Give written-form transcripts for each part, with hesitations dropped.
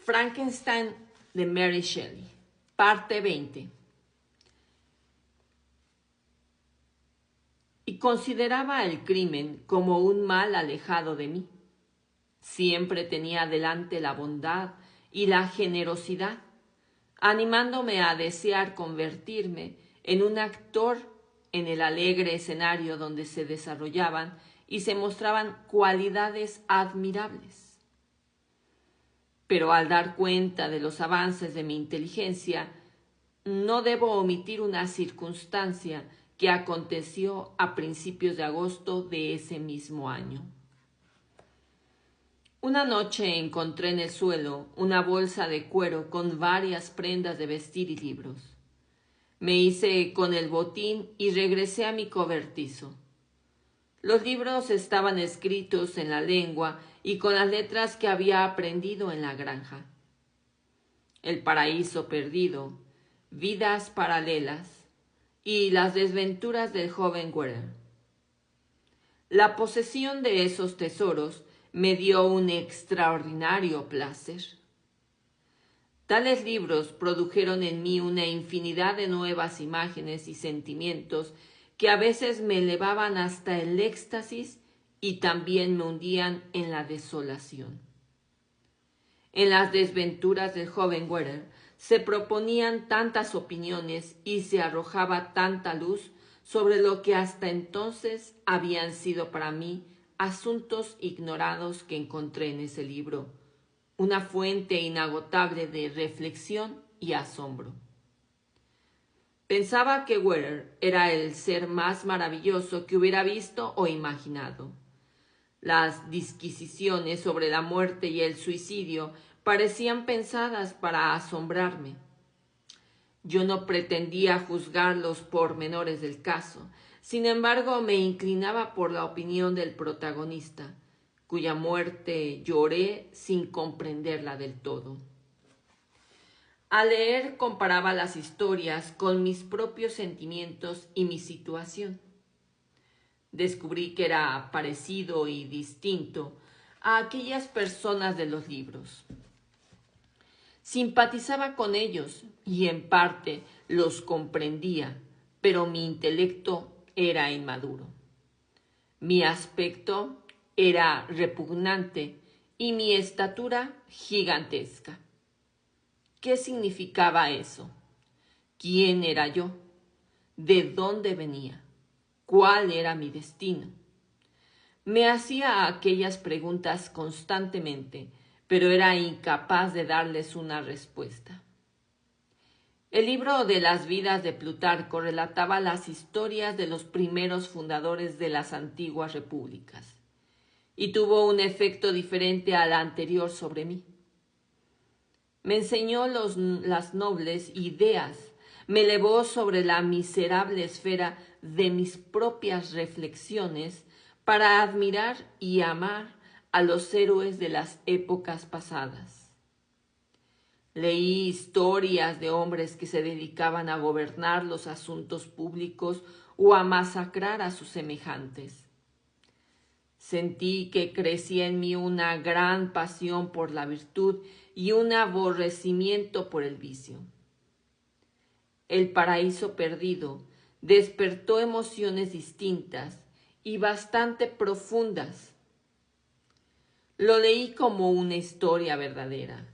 Frankenstein de Mary Shelley, parte 20. Y consideraba el crimen como un mal alejado de mí. Siempre tenía delante la bondad y la generosidad, animándome a desear convertirme en un actor en el alegre escenario donde se desarrollaban y se mostraban cualidades admirables. Pero al dar cuenta de los avances de mi inteligencia, no debo omitir una circunstancia que aconteció a principios de agosto de ese mismo año. Una noche encontré en el suelo una bolsa de cuero con varias prendas de vestir y libros. Me hice con el botín y regresé a mi cobertizo. Los libros estaban escritos en la lengua y con las letras que había aprendido en la granja. El paraíso perdido, vidas paralelas y las desventuras del joven Werther. La posesión de esos tesoros me dio un extraordinario placer. Tales libros produjeron en mí una infinidad de nuevas imágenes y sentimientos que a veces me elevaban hasta el éxtasis y también me hundían en la desolación. En las desventuras del joven Werther se proponían tantas opiniones y se arrojaba tanta luz sobre lo que hasta entonces habían sido para mí asuntos ignorados que encontré en ese libro, una fuente inagotable de reflexión y asombro. Pensaba que Werther era el ser más maravilloso que hubiera visto o imaginado. Las disquisiciones sobre la muerte y el suicidio parecían pensadas para asombrarme. Yo no pretendía juzgar los pormenores del caso, sin embargo me inclinaba por la opinión del protagonista, cuya muerte lloré sin comprenderla del todo. Al leer comparaba las historias con mis propios sentimientos y mi situación. Descubrí que era parecido y distinto a aquellas personas de los libros. Simpatizaba con ellos y en parte los comprendía, pero mi intelecto era inmaduro. Mi aspecto era repugnante y mi estatura gigantesca. ¿Qué significaba eso? ¿Quién era yo? ¿De dónde venía? ¿Cuál era mi destino? Me hacía aquellas preguntas constantemente, pero era incapaz de darles una respuesta. El libro de las vidas de Plutarco relataba las historias de los primeros fundadores de las antiguas repúblicas y tuvo un efecto diferente al anterior sobre mí. Me enseñó las nobles ideas, me elevó sobre la miserable esfera de mis propias reflexiones para admirar y amar a los héroes de las épocas pasadas. Leí historias de hombres que se dedicaban a gobernar los asuntos públicos o a masacrar a sus semejantes. Sentí que crecía en mí una gran pasión por la virtud y un aborrecimiento por el vicio. El paraíso perdido despertó emociones distintas y bastante profundas. Lo leí como una historia verdadera.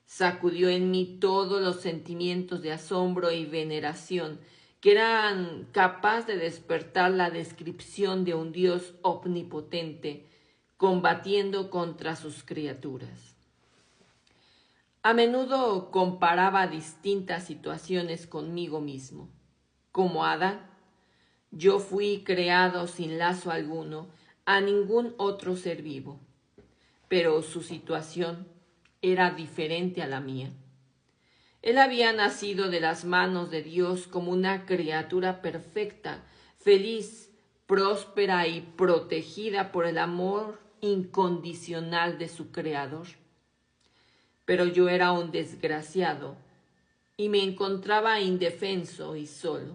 Sacudió en mí todos los sentimientos de asombro y veneración que eran capaz de despertar la descripción de un Dios omnipotente combatiendo contra sus criaturas. A menudo comparaba distintas situaciones conmigo mismo. Como Adán, yo fui creado sin lazo alguno a ningún otro ser vivo, pero su situación era diferente a la mía. Él había nacido de las manos de Dios como una criatura perfecta, feliz, próspera y protegida por el amor incondicional de su Creador. Pero yo era un desgraciado y me encontraba indefenso y solo.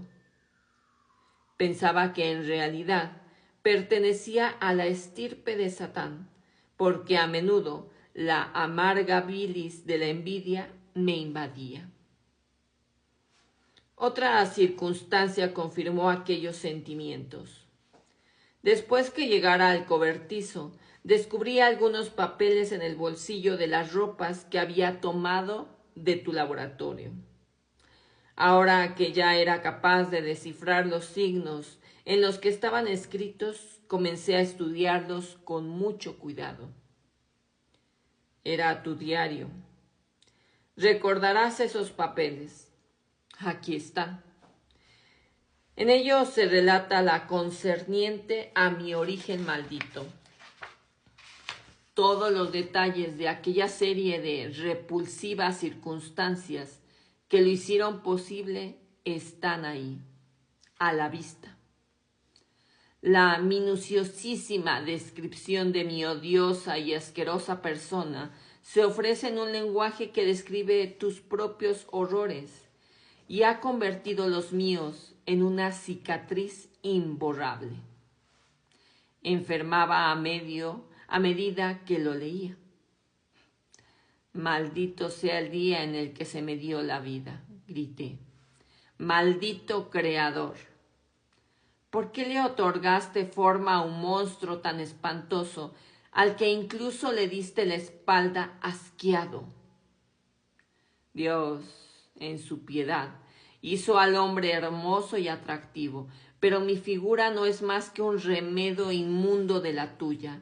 Pensaba que en realidad pertenecía a la estirpe de Satán, porque a menudo la amarga bilis de la envidia me invadía. Otra circunstancia confirmó aquellos sentimientos. Después que llegara al cobertizo, descubrí algunos papeles en el bolsillo de las ropas que había tomado de tu laboratorio. Ahora que ya era capaz de descifrar los signos en los que estaban escritos, comencé a estudiarlos con mucho cuidado. Era tu diario. Recordarás esos papeles. Aquí están. En ellos se relata la concerniente a mi origen maldito. Todos los detalles de aquella serie de repulsivas circunstancias que lo hicieron posible están ahí, a la vista. La minuciosísima descripción de mi odiosa y asquerosa persona se ofrece en un lenguaje que describe tus propios horrores y ha convertido los míos en una cicatriz imborrable. Enfermaba a medida que lo leía. Maldito sea el día en el que se me dio la vida, grité. Maldito creador. ¿Por qué le otorgaste forma a un monstruo tan espantoso al que incluso le diste la espalda asqueado? Dios, en su piedad, hizo al hombre hermoso y atractivo, pero mi figura no es más que un remedo inmundo de la tuya,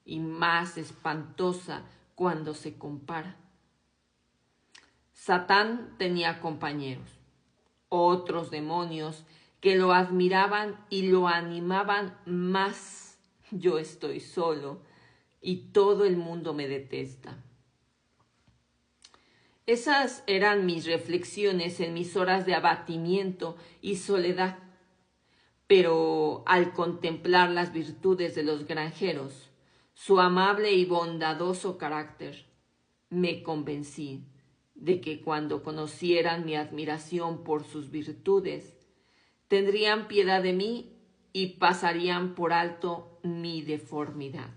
y más espantosa cuando se compara. Satán tenía compañeros, otros demonios que lo admiraban y lo animaban más. Yo estoy solo y todo el mundo me detesta. Esas eran mis reflexiones en mis horas de abatimiento y soledad. Pero al contemplar las virtudes de los granjeros, su amable y bondadoso carácter, me convencí de que cuando conocieran mi admiración por sus virtudes, tendrían piedad de mí y pasarían por alto mi deformidad.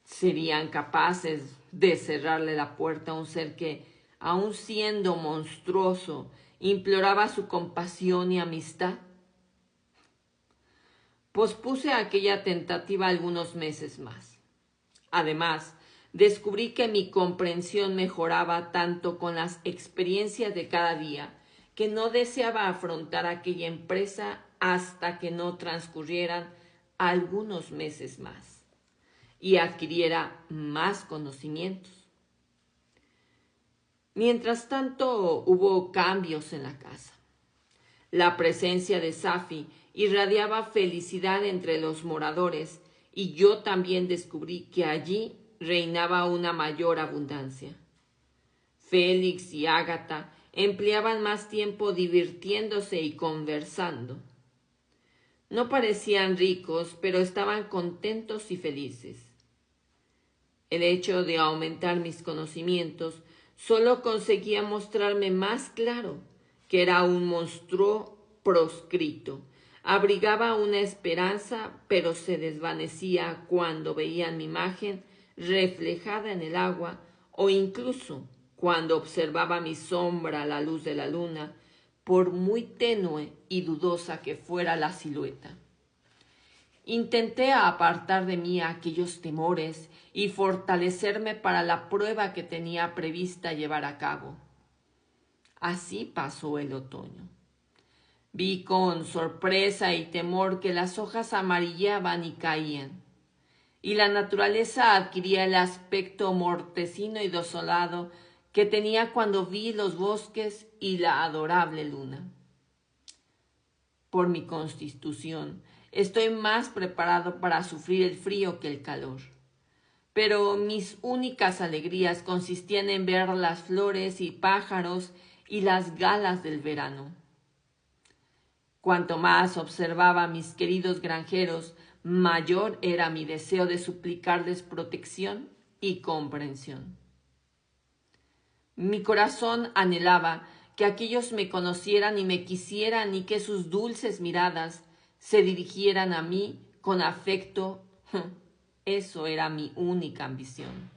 ¿Serían capaces de cerrarle la puerta a un ser que, aun siendo monstruoso, imploraba su compasión y amistad? Pospuse aquella tentativa algunos meses más. Además, descubrí que mi comprensión mejoraba tanto con las experiencias de cada día que no deseaba afrontar aquella empresa hasta que no transcurrieran algunos meses más y adquiriera más conocimientos. Mientras tanto, hubo cambios en la casa. La presencia de Safi irradiaba felicidad entre los moradores y yo también descubrí que allí reinaba una mayor abundancia. Félix y Ágata empleaban más tiempo divirtiéndose y conversando. No parecían ricos, pero estaban contentos y felices. El hecho de aumentar mis conocimientos solo conseguía mostrarme más claro que era un monstruo proscrito. Abrigaba una esperanza, pero se desvanecía cuando veían mi imagen reflejada en el agua o incluso cuando observaba mi sombra a la luz de la luna, por muy tenue y dudosa que fuera la silueta. Intenté apartar de mí aquellos temores y fortalecerme para la prueba que tenía prevista llevar a cabo. Así pasó el otoño. Vi con sorpresa y temor que las hojas amarillaban y caían, y la naturaleza adquiría el aspecto mortecino y desolado que tenía cuando vi los bosques y la adorable luna. Por mi constitución, estoy más preparado para sufrir el frío que el calor. Pero mis únicas alegrías consistían en ver las flores y pájaros y las galas del verano. Cuanto más observaba a mis queridos granjeros, mayor era mi deseo de suplicarles protección y comprensión. Mi corazón anhelaba que aquellos me conocieran y me quisieran y que sus dulces miradas se dirigieran a mí con afecto Eso era mi única ambición.